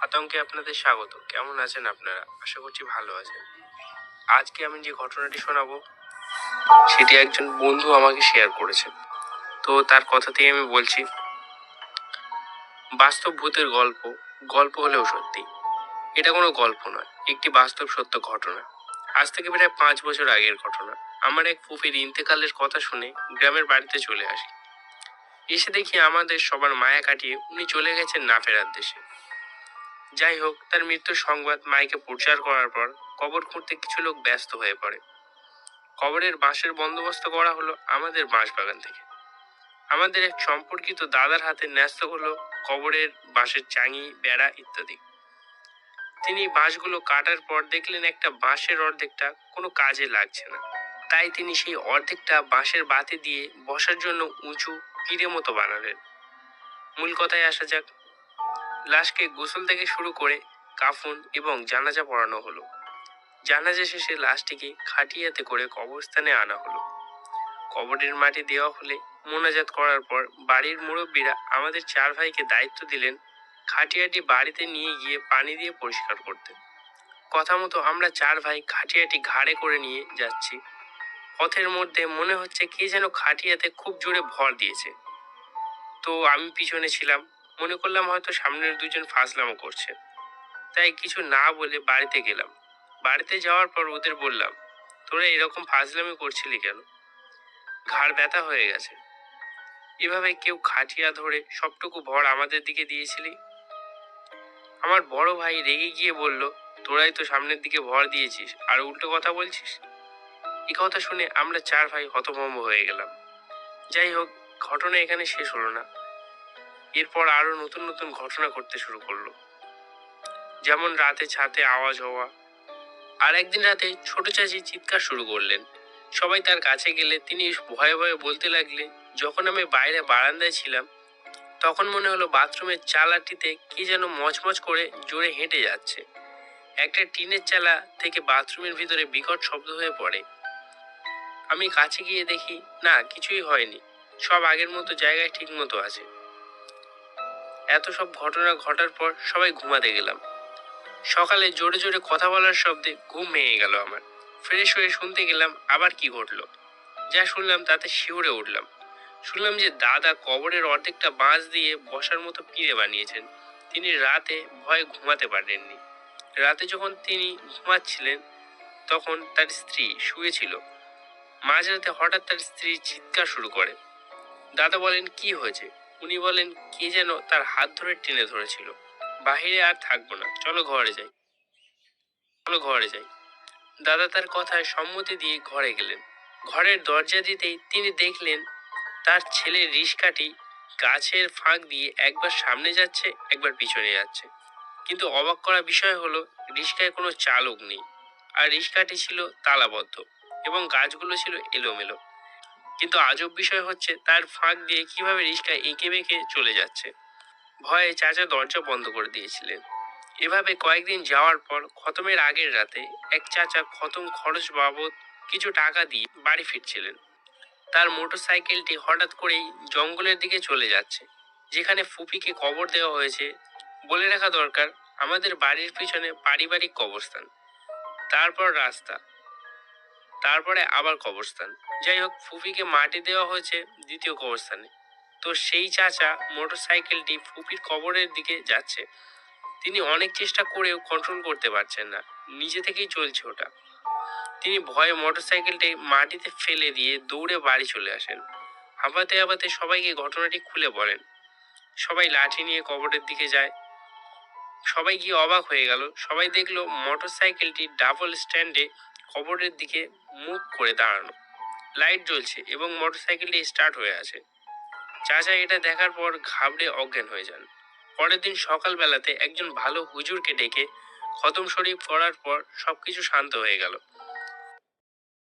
আতঙ্কে আপনাদের স্বাগত। কেমন আছেন আপনারা? আশা করছি ভালো আছেন। আজকে আমি যে ঘটনাটি শোনাবো সেটি একজন বন্ধু আমাকে শেয়ার করেছে। তো তার কথাতেই আমি বলছি। বাস্তব ভূতের গল্প, গল্প হলেও সত্যি। এটা কোনো গল্প নয়, একটি বাস্তব সত্য ঘটনা। আজ থেকে প্রায় 5 বছর আগের ঘটনা। আমার এক ফুফির ইন্তেকালের কথা শুনে গ্রামের বাড়িতে চলে আসি। এসে দেখি আমাদের সবার মায়া কাটিয়ে উনি চলে গেছেন না ফেরার দেশে। যাই হোক, তার মৃত্যুর সংবাদ মাইকে প্রচার করার পর কবর খুঁড়তে কিছু লোক ব্যস্ত হয়ে পড়ে। কবরের বাঁশের বন্দোবস্ত করা হলো আমাদের বাঁশবাগান থেকে। আমাদের এক সম্পর্কিত দাদার হাতে ন্যস্ত হলো কবরের বাঁশের চাঙি, বেড়া ইত্যাদি। তিনি বাঁশগুলো কাটার পর দেখলেন একটা বাঁশের অর্ধেকটা কোনো কাজে লাগছে না। তাই তিনি সেই অর্ধেকটা বাঁশের বাতি দিয়ে বসার জন্য উঁচু পিঁড়ে মতো বানালেন। মূল কথায় আসা যাক। লাশকে গোসল থেকে শুরু করে কাফন এবং জানাজা পড়ানো হলো। জানাজা শেষে লাশটিকে খাটিয়াতে করে কবরস্থানে আনা হলো। কবরের মাটি দেওয়া হলে মোনাজাত করার পর বাড়ির মুরব্বীরা আমাদের 4 ভাইকে দায়িত্ব দিলেন খাটিয়াটি বাড়িতে নিয়ে গিয়ে পানি দিয়ে পরিষ্কার করতে। কথা মতো আমরা 4 ভাই খাটিয়াটি ঘাড়ে করে নিয়ে যাচ্ছি। পথের মধ্যে মনে হচ্ছে কে যেন খাটিয়াতে খুব জোরে ভর দিয়েছে। তো আমি পিছনে ছিলাম, মনে করলাম হয়তো সামনের দুজন ফাজলামো করছে। তাই কিছু না বলে বাড়িতে গেলাম। বাড়িতে যাওয়ার পর ওদের বললাম, তোরা এরকম ফাজলামি করছিলি কেন? ঘাড় ব্যথা হয়ে গেছে। এভাবে কেউ খাটিয়া ধরে সবটুকু ভর আমাদের দিকে দিয়েছিলি? আমার বড় ভাই রেগে গিয়ে বলল, তোরাই তো সামনের দিকে ভর দিয়েছিস আর উল্টো কথা বলছিস। এই কথা শুনে আমরা 4 ভাই হতভম্ব হয়ে গেলাম। যাই হোক, ঘটনা এখানে শেষ হলো না। এরপর আরো নতুন নতুন ঘটনা করতে শুরু করলো। যেমন রাতে ছাদে আওয়াজ হওয়া। আর একদিন রাতে ছোট চাচি চিৎকার শুরু করলেন। সবাই তার কাছে গেলে তিনি ভয়ে ভয়ে বলতে লাগলেন, যখন আমি বাইরে বারান্দায় ছিলাম তখন মনে হলো বাথরুমের চালাটিতে কি যেন মচমচ করে জোরে হেঁটে যাচ্ছে। একটা টিনের চালা থেকে বাথরুমের ভিতরে বিকট শব্দ হয়ে পড়ে। আমি কাছে গিয়ে দেখি না, কিছুই হয়নি, সব আগের মতো জায়গায় ঠিক মতো আছে। এত সব ঘটনা ঘটার পর সবাই ঘুমাতে গেলাম। সকালে জোরে জোরে কথা বলার শব্দে ঘুম ভেঙে গেল আমার। ফ্রেশ হয়ে শুনতে গেলাম আবার কি ঘটলো। যা শুনলাম তাতে শিউরে উঠলাম। শুনলাম যে দাদা কবরের অর্ধেকটা বাঁশ দিয়ে বসার মতো পিঁড়ে বানিয়েছেন। তিনি রাতে ভয়ে ঘুমাতে পারেননি। রাতে যখন তিনি ঘুমাচ্ছিলেন তখন তার স্ত্রী শুয়েছিল। মাঝরাতে হঠাৎ তার স্ত্রী চিৎকার শুরু করে। দাদা বলেন, কি হয়েছে? উনি বলেন, কে যেন তার হাত ধরে টেনে ধরেছিল। বাহিরে আর থাকবো না, চলো ঘরে যাই, চলো ঘরে যাই। দাদা তার কথায় সম্মতি দিয়ে ঘরে গেলেন। ঘরের দরজা দিতেই তিনি দেখলেন তার ছেলে রিশকাটি গাছের ফাঁক দিয়ে একবার সামনে যাচ্ছে, একবার পিছনে যাচ্ছে। কিন্তু অবাক করা বিষয় হলো রিশকায় কোনো চালক নেই, আর রিশকাটি ছিল তালাবদ্ধ এবং গাছগুলো ছিল এলোমেলো। কিন্তু আজব বিষয় হচ্ছে তার ফাঁক দিয়ে কিভাবে রিশকা এঁকে বেঁকে চলে যাচ্ছে। ভয়ে চাচা দরজা বন্ধ করে দিয়েছিলেন। এভাবে কয়েকদিন যাওয়ার পর খতমের আগের রাতে এক চাচা খতম খরচ বাবদ কিছু টাকা দিয়ে বাড়ি ফিরছিলেন। তার মোটর সাইকেলটি হঠাৎ করেই জঙ্গলের দিকে চলে যাচ্ছে, যেখানে ফুপিকে কবর দেওয়া হয়েছে। বলে রাখা দরকার, আমাদের বাড়ির পিছনে পারিবারিক কবরস্থান, তারপর রাস্তা, তারপরে আবার কবরস্থান। যাই হোক, ফুপিকে মাটি দেওয়া হয়েছে দ্বিতীয় কবরস্থানে। তো সেই চাচা মোটর সাইকেলটি ফুপির কবরের দিকে যাচ্ছে। তিনি অনেক চেষ্টা করেও কন্ট্রোল করতে পারছেন না, নিজে থেকেই চলছে ওটা। তিনি ভয়ে মোটরসাইকেলটি মাটিতে ফেলে দিয়ে দৌড়ে বাড়ি চলে আসেন। হাঁপাতে হাঁপাতে সবাইকে ঘটনাটি খুলে বলেন। সবাই লাঠি নিয়ে কবরের দিকে যায়। সবাই গিয়ে অবাক হয়ে গেল। সবাই দেখলো মোটরসাইকেলটি ডাবল স্ট্যান্ডে কবরের দিকে মুখ করে দাঁড়ানো, লাইট জ্বলছে এবং মোটরসাইকেলটি স্টার্ট হয়ে আছে। চাচা এটা দেখার পর ঘাবড়ে অজ্ঞান হয়ে যান। পরের দিন সকালবেলাতে একজন ভালো হুজুরকে ডেকে খতম শরীফ করার পর সবকিছু শান্ত হয়ে গেল।